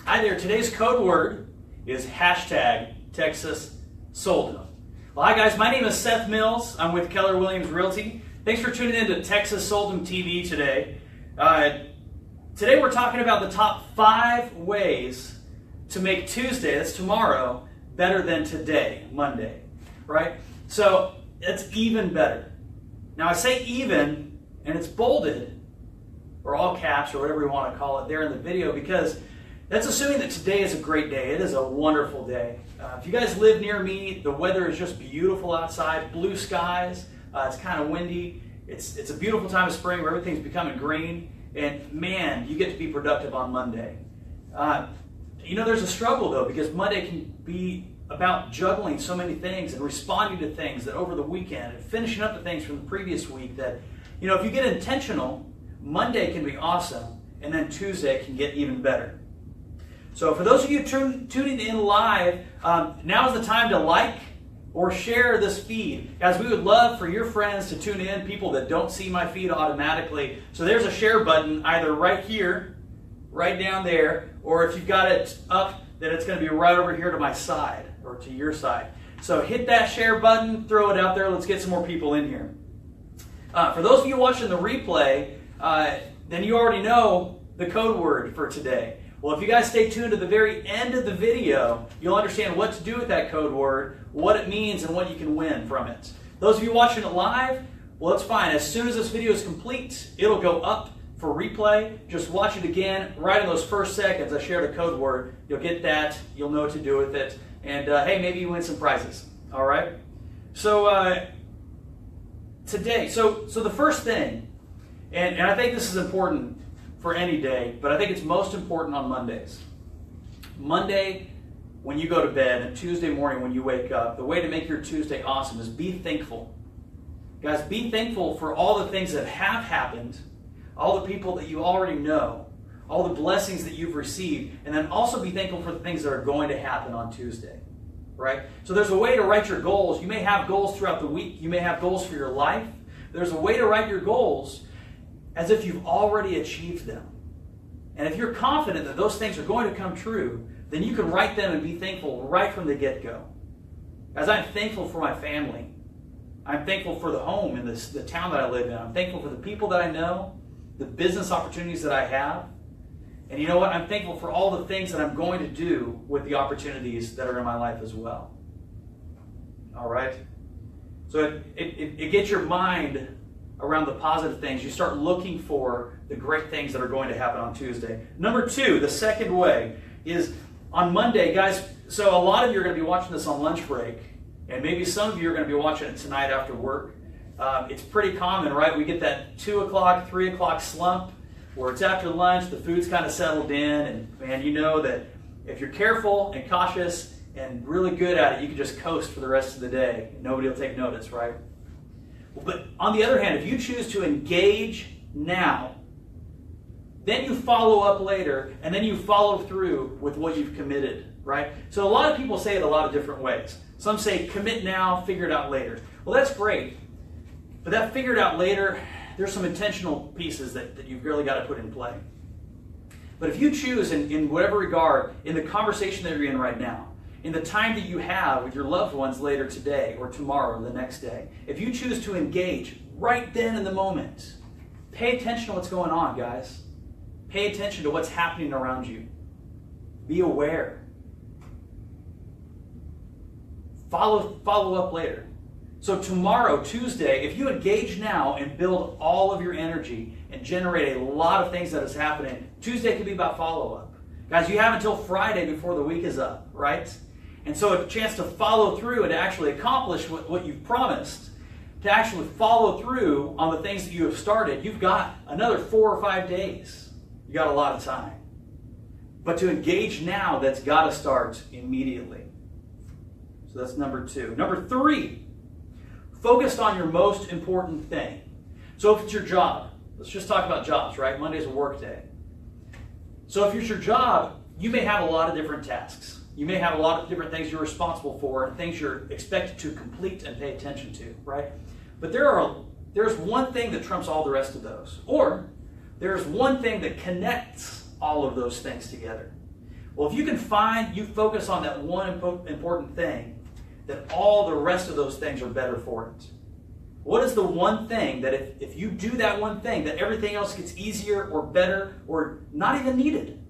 Hi there, today's code word is hashtag TexasSoldEm. Well, hi guys, my name is Seth Mills. I'm with Keller Williams Realty. Thanks for tuning in to TexasSoldEm TV today. Today we're talking about the top 5 ways to make Tuesday, that's tomorrow, better than today, Monday, right? So it's even better. Now I say even, and it's bolded, or all caps, or whatever you want to call it there in the video, because that's assuming that today is a great day. It is a wonderful day. If you guys live near me, the weather is just beautiful outside, blue skies, it's kind of windy. It's a beautiful time of spring where everything's becoming green, and man, you get to be productive on Monday. There's a struggle though, because Monday can be about juggling so many things and responding to things that over the weekend and finishing up the things from the previous week that, if you get intentional, Monday can be awesome, and then Tuesday can get even better. So for those of you tuning in live, now is the time to like or share this feed. Guys, we would love for your friends to tune in, people that don't see my feed automatically. So there's a share button either right here, right down there, or if you've got it up, then it's going to be right over here to my side or to your side. So hit that share button, throw it out there. Let's get some more people in here. For those of you watching the replay, then you already know the code word for today. Well, if you guys stay tuned to the very end of the video, you'll understand what to do with that code word, what it means, and what you can win from it. Those of you watching it live, well, it's fine. As soon as this video is complete, it'll go up for replay. Just watch it again. Right in those first seconds, I shared a code word. You'll get that. You'll know what to do with it. And hey, maybe you win some prizes. All right? So today, so the first thing, and I think this is important for any day, but I think it's most important on Mondays. Monday, when you go to bed, and Tuesday morning when you wake up, the way to make your Tuesday awesome is be thankful. Guys, be thankful for all the things that have happened, all the people that you already know, all the blessings that you've received, and then also be thankful for the things that are going to happen on Tuesday, right? So there's a way to write your goals. You may have goals throughout the week. You may have goals for your life. There's a way to write your goals as if you've already achieved them. And if you're confident that those things are going to come true, then you can write them and be thankful right from the get-go. As I'm thankful for my family, I'm thankful for the home and the town that I live in. I'm thankful for the people that I know, the business opportunities that I have. And you know what? I'm thankful for all the things that I'm going to do with the opportunities that are in my life as well. All right? So it gets your mind around the positive things. You start looking for the great things that are going to happen on Tuesday. Number 2, the second way, is on Monday, guys, so a lot of you are going to be watching this on lunch break, and maybe some of you are going to be watching it tonight after work. It's pretty common, right? We get that 2 o'clock, 3 o'clock slump where it's after lunch, the food's kind of settled in, and man, you know that if you're careful and cautious and really good at it, you can just coast for the rest of the day. Nobody will take notice, right? But on the other hand, if you choose to engage now, then you follow up later, and then you follow through with what you've committed, right? So a lot of people say it a lot of different ways. Some say commit now, figure it out later. Well, that's great. But that figure it out later, there's some intentional pieces that you've really got to put in play. But if you choose in whatever regard, in the conversation that you're in right now, in the time that you have with your loved ones later today or tomorrow or the next day, if you choose to engage right then in the moment, pay attention to what's going on, guys. Pay attention to what's happening around you. Be aware. Follow up later. So tomorrow, Tuesday, if you engage now and build all of your energy and generate a lot of things that is happening, Tuesday could be about follow-up. Guys, you have until Friday before the week is up, right? And so a chance to follow through and to actually accomplish what you've promised, to actually follow through on the things that you have started, you've got another 4 or 5 days. You got a lot of time. But to engage now, that's got to start immediately. So that's number 2. Number 3, focused on your most important thing. So if it's your job, let's just talk about jobs, right? Monday's a work day. So if it's your job, you may have a lot of different tasks. You may have a lot of different things you're responsible for and things you're expected to complete and pay attention to, right? But there's one thing that trumps all the rest of those. Or there's one thing that connects all of those things together. Well, if you can you focus on that one important thing, then all the rest of those things are better for it. What is the one thing that if you do that one thing, that everything else gets easier or better or not even needed?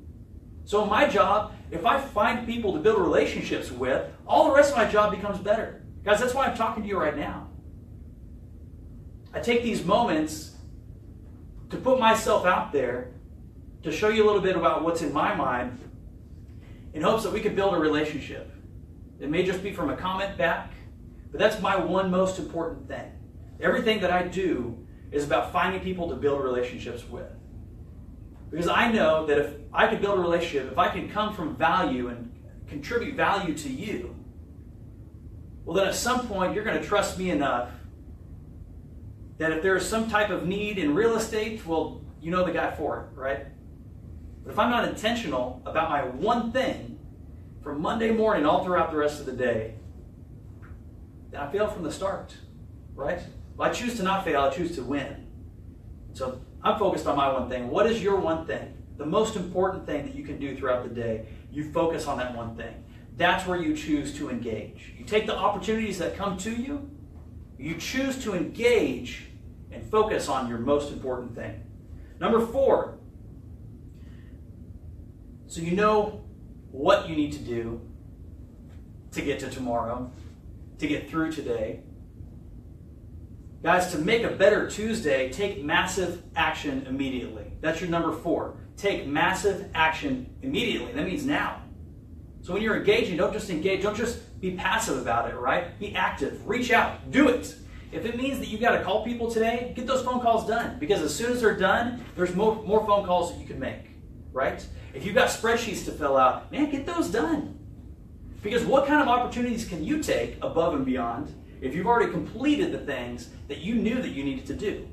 So in my job, if I find people to build relationships with, all the rest of my job becomes better. Guys, that's why I'm talking to you right now. I take these moments to put myself out there, to show you a little bit about what's in my mind, in hopes that we can build a relationship. It may just be from a comment back, but that's my one most important thing. Everything that I do is about finding people to build relationships with. Because I know that if I can build a relationship, if I can come from value and contribute value to you, well then at some point you're going to trust me enough that if there's some type of need in real estate, well, you know the guy for it, right? But if I'm not intentional about my one thing from Monday morning all throughout the rest of the day, then I fail from the start, right? Well, I choose to not fail, I choose to win. So I'm focused on my one thing. What is your one thing? The most important thing that you can do throughout the day, you focus on that one thing. That's where you choose to engage. You take the opportunities that come to you, you choose to engage and focus on your most important thing. Number 4, so you know what you need to do to get to tomorrow, to get through today. Guys, to make a better Tuesday, take massive action immediately. That's your number 4. Take massive action immediately. That means now. So when you're engaging, don't just engage. Don't just be passive about it, right? Be active. Reach out. Do it. If it means that you got to call people today, get those phone calls done. Because as soon as they're done, there's more phone calls that you can make, right? If you've got spreadsheets to fill out, man, get those done. Because what kind of opportunities can you take above and beyond if you've already completed the things that you knew that you needed to do,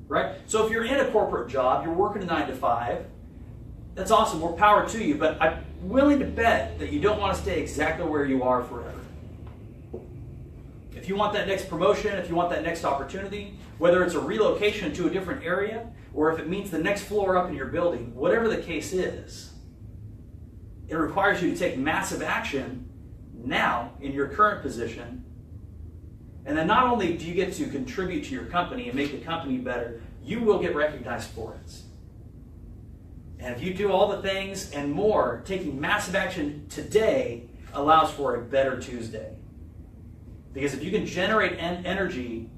right? So if you're in a corporate job, you're working a 9 to 5, that's awesome, more power to you, but I'm willing to bet that you don't want to stay exactly where you are forever. If you want that next promotion, if you want that next opportunity, whether it's a relocation to a different area, or if it means the next floor up in your building, whatever the case is, it requires you to take massive action now in your current position. And then not only do you get to contribute to your company and make the company better, you will get recognized for it. And if you do all the things and more, taking massive action today allows for a better Tuesday. Because if you can generate energy,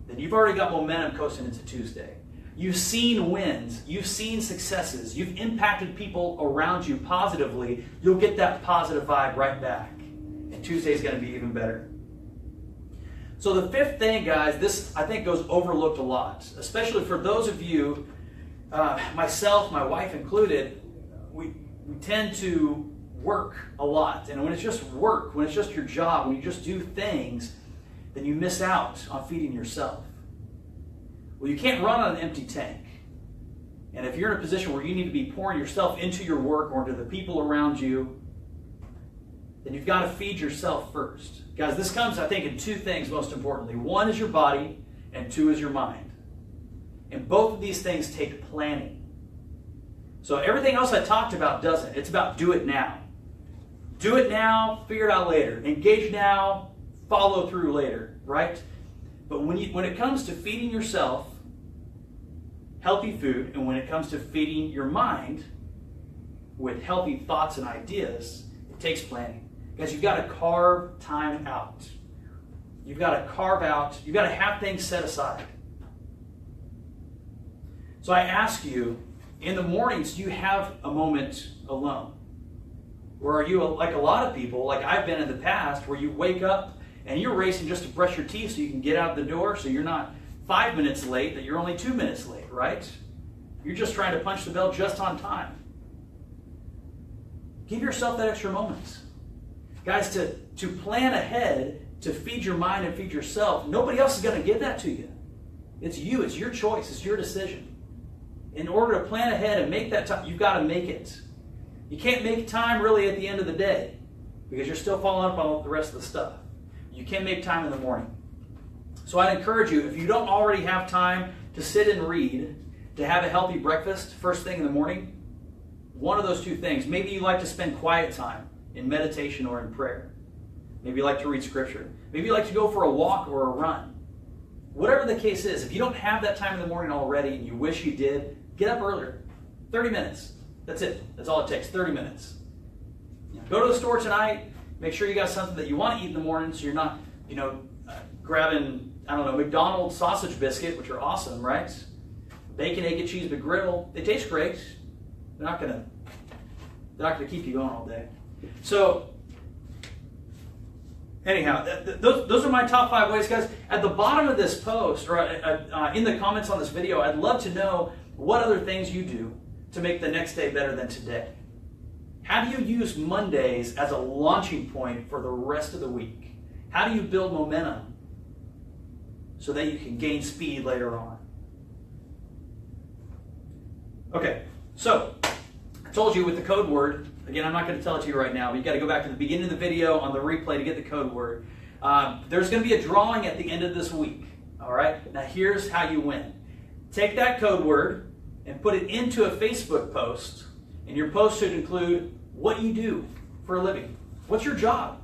then you've already got momentum coasting into Tuesday. You've seen wins, you've seen successes, you've impacted people around you positively, you'll get that positive vibe right back. And Tuesday's going to be even better. So the 5th thing, guys, this I think goes overlooked a lot, especially for those of you, myself, my wife included, we tend to work a lot. And when it's just work, when it's just your job, when you just do things, then you miss out on feeding yourself. Well, you can't run on an empty tank. And if you're in a position where you need to be pouring yourself into your work or into the people around you, then you've got to feed yourself first. Guys, this comes, I think, in 2 things most importantly. 1 is your body, and 2 is your mind. And both of these things take planning. So everything else I talked about doesn't. It's about do it now. Do it now, figure it out later. Engage now, follow through later, right? But when it comes to feeding yourself healthy food, and when it comes to feeding your mind with healthy thoughts and ideas, it takes planning. Guys, you've got to carve time out. You've got to carve out, you've got to have things set aside. So I ask you, in the mornings, do you have a moment alone? Or are you like a lot of people, like I've been in the past, where you wake up and you're racing just to brush your teeth so you can get out the door so you're not 5 minutes late, that you're only 2 minutes late, right? You're just trying to punch the bell just on time. Give yourself that extra moment. Guys, to plan ahead, to feed your mind and feed yourself, nobody else is going to give that to you. It's you, it's your choice, it's your decision. In order to plan ahead and make that time, you've got to make it. You can't make time really at the end of the day because you're still following up on the rest of the stuff. You can make time in the morning. So I'd encourage you, if you don't already have time to sit and read, to have a healthy breakfast first thing in the morning, one of those two things. Maybe you like to spend quiet time in meditation or in prayer. Maybe you like to read scripture. Maybe you like to go for a walk or a run. Whatever the case is, if you don't have that time in the morning already and you wish you did, get up earlier. 30 minutes. That's it. That's all it takes, 30 minutes. Go to the store tonight. Make sure you got something that you want to eat in the morning so you're not, grabbing, McDonald's sausage biscuit, which are awesome, right? Bacon, egg, and cheese McGriddle. They taste great. They're not gonna keep you going all day. So, anyhow, those are my top 5 ways, guys. At the bottom of this post, or in the comments on this video, I'd love to know what other things you do to make the next day better than today. How do you use Mondays as a launching point for the rest of the week? How do you build momentum so that you can gain speed later on? Okay, so I told you with the code word, again, I'm not going to tell it to you right now, but you got to go back to the beginning of the video on the replay to get the code word. There's going to be a drawing at the end of this week. All right, now here's how you win. Take that code word and put it into a Facebook post, and your post should include what you do for a living. What's your job?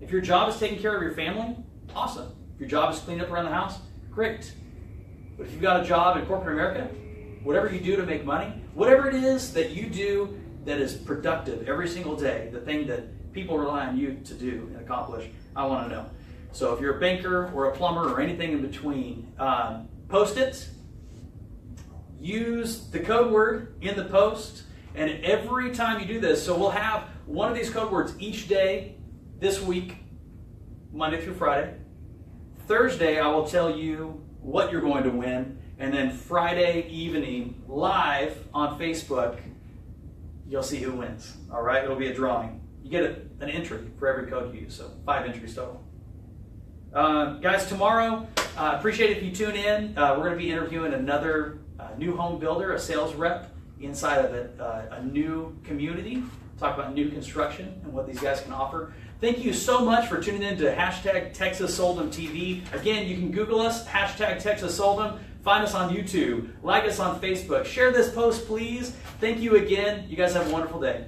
If your job is taking care of your family, awesome. If your job is cleaning up around the house, great. But if you've got a job in corporate America, whatever you do to make money, whatever it is that you do that is productive every single day, the thing that people rely on you to do and accomplish, I want to know. So if you're a banker or a plumber or anything in between, post it, use the code word in the post, and every time you do this, so we'll have one of these code words each day this week, Monday through Friday. Thursday, I will tell you what you're going to win, and then Friday evening, live on Facebook, you'll see who wins. All right, it'll be a drawing. You get an entry for every code you use, so 5 entries total. Guys, tomorrow, appreciate it if you tune in. We're going to be interviewing another new home builder, a sales rep inside of a new community. Talk about new construction and what these guys can offer. Thank you so much for tuning in to #TexasSoldEm TV. Again, you can Google us, #TexasSoldEm. Find us on YouTube. Like us on Facebook. Share this post, please. Thank you again. You guys have a wonderful day.